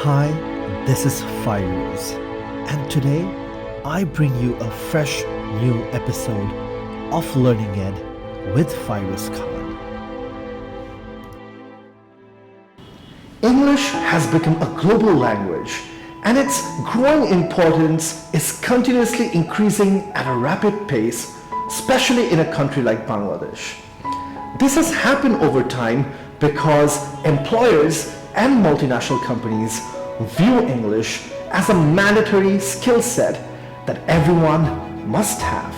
Hi, this is Fyruz, and today I bring you a fresh new episode of Learning Ed with Fyruz Khan. English has become a global language, and its growing importance is continuously increasing at a rapid pace, especially in a country like Bangladesh. This has happened over time because employers and multinational companies view English as a mandatory skill set that everyone must have.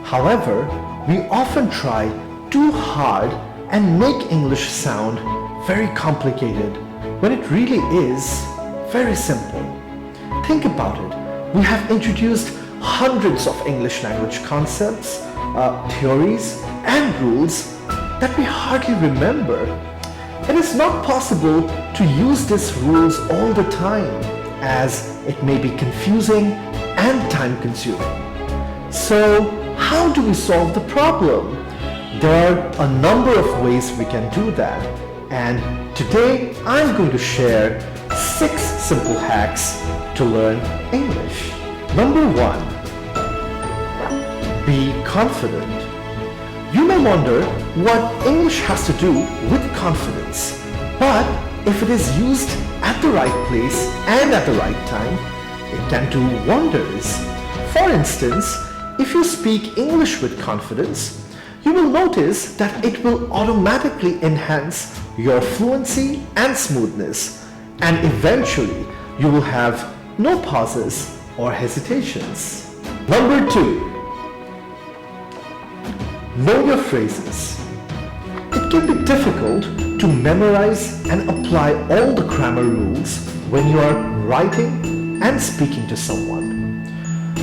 However, we often try too hard and make English sound very complicated when it really is very simple. Think about it. We have introduced hundreds of English language concepts, theories, and rules that we hardly remember. It is not possible to use these rules all the time, as it may be confusing and time-consuming. So, how do we solve the problem? There are a number of ways we can do that, and today I'm going to share 6 simple hacks to learn English. Number 1. Be confident. You may wonder what English has to do with confidence, but if it is used at the right place and at the right time, it can do wonders. For instance, if you speak English with confidence, you will notice that it will automatically enhance your fluency and smoothness, and eventually you will have no pauses or hesitations. Number 2. Know your phrases. It can be difficult to memorize and apply all the grammar rules when you are writing and speaking to someone.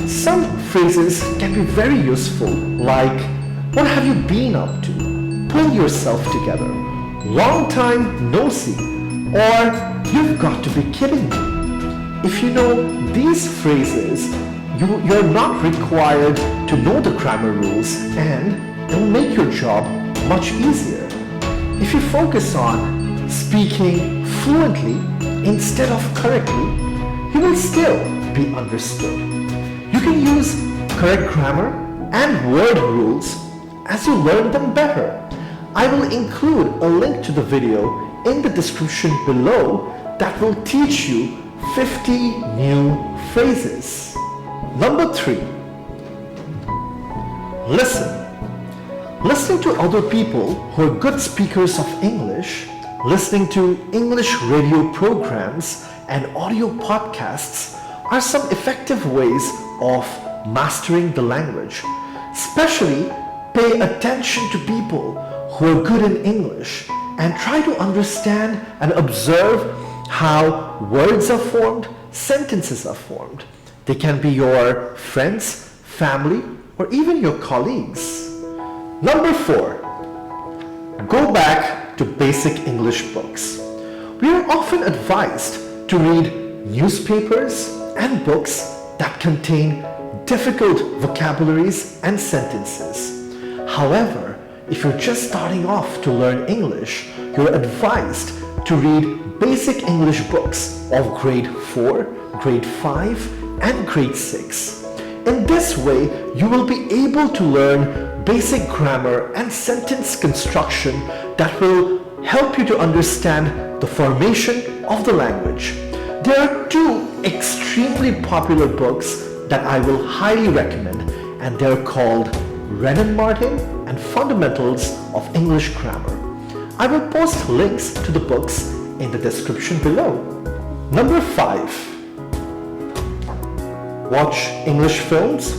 Some phrases can be very useful, like, "What have you been up to?" "Pull yourself together," "Long time no see," or "You've got to be kidding me." If you know these phrases, you're not required to know the grammar rules, and it will make your job much easier. If you focus on speaking fluently instead of correctly, you will still be understood. You can use correct grammar and word rules as you learn them better. I will include a link to the video in the description below that will teach you 50 new phrases. Number 3. Listen. Listening to other people who are good speakers of English, listening to English radio programs and audio podcasts are some effective ways of mastering the language. Especially pay attention to people who are good in English and try to understand and observe how words are formed, sentences are formed. They can be your friends, family, or even your colleagues. Number 4. Go back to basic English books. We are often advised to read newspapers and books that contain difficult vocabularies and sentences. However, if you're just starting off to learn English, you're advised to read basic English books of grade 4, grade 5, and grade 6. In this way, you will be able to learn basic grammar and sentence construction that will help you to understand the formation of the language. There are 2 extremely popular books that I will highly recommend, and they're called Wren and Martin and Fundamentals of English Grammar. I will post links to the books in the description below. Number 5. Watch English films,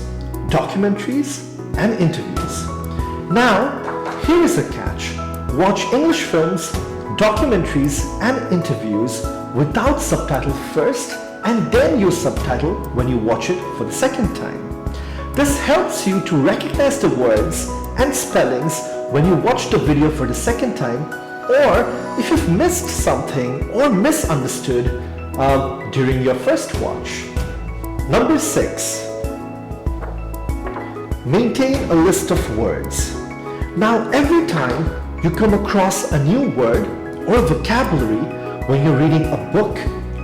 documentaries, and interviews. Now, here is a catch. Watch English films, documentaries, and interviews without subtitle first, and then use subtitle when you watch it for the second time. This helps you to recognize the words and spellings when you watch the video for the second time, or if you've missed something or misunderstood during your first watch. Number 6. Maintain a list of words. Now, every time you come across a new word or vocabulary when you're reading a book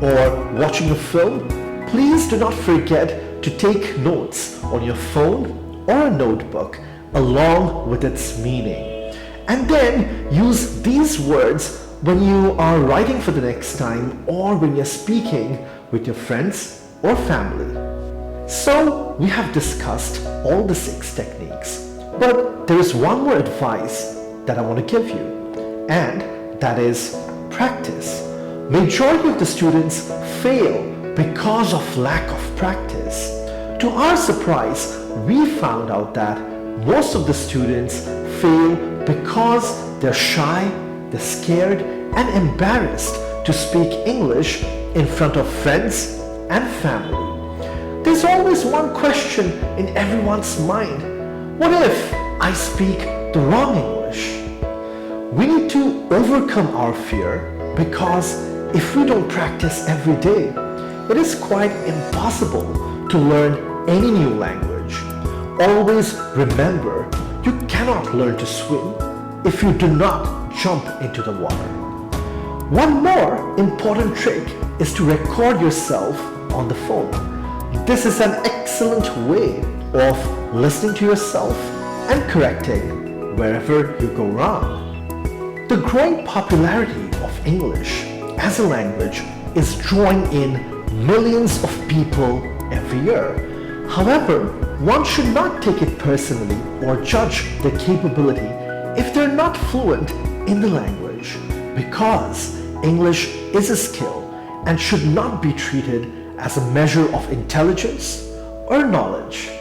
or watching a film, please do not forget to take notes on your phone or a notebook along with its meaning. And then use these words when you are writing for the next time or when you're speaking with your friends or family. So we have discussed all the 6 techniques, but there is one more advice that I want to give you, and that is practice. Majority of the students fail because of lack of practice. To our surprise, we found out that most of the students fail because they're shy, they're scared and embarrassed to speak English in front of friends and family. There's always one question in everyone's mind. What if I speak the wrong English? We need to overcome our fear because if we don't practice every day, it is quite impossible to learn any new language. Always remember, you cannot learn to swim if you do not jump into the water. One more important trick is to record yourself on the phone. This is an excellent way of listening to yourself and correcting wherever you go wrong. The growing popularity of English as a language is drawing in millions of people every year. However, one should not take it personally or judge their capability if they're not fluent in the language, because English is a skill and should not be treated as a measure of intelligence or knowledge.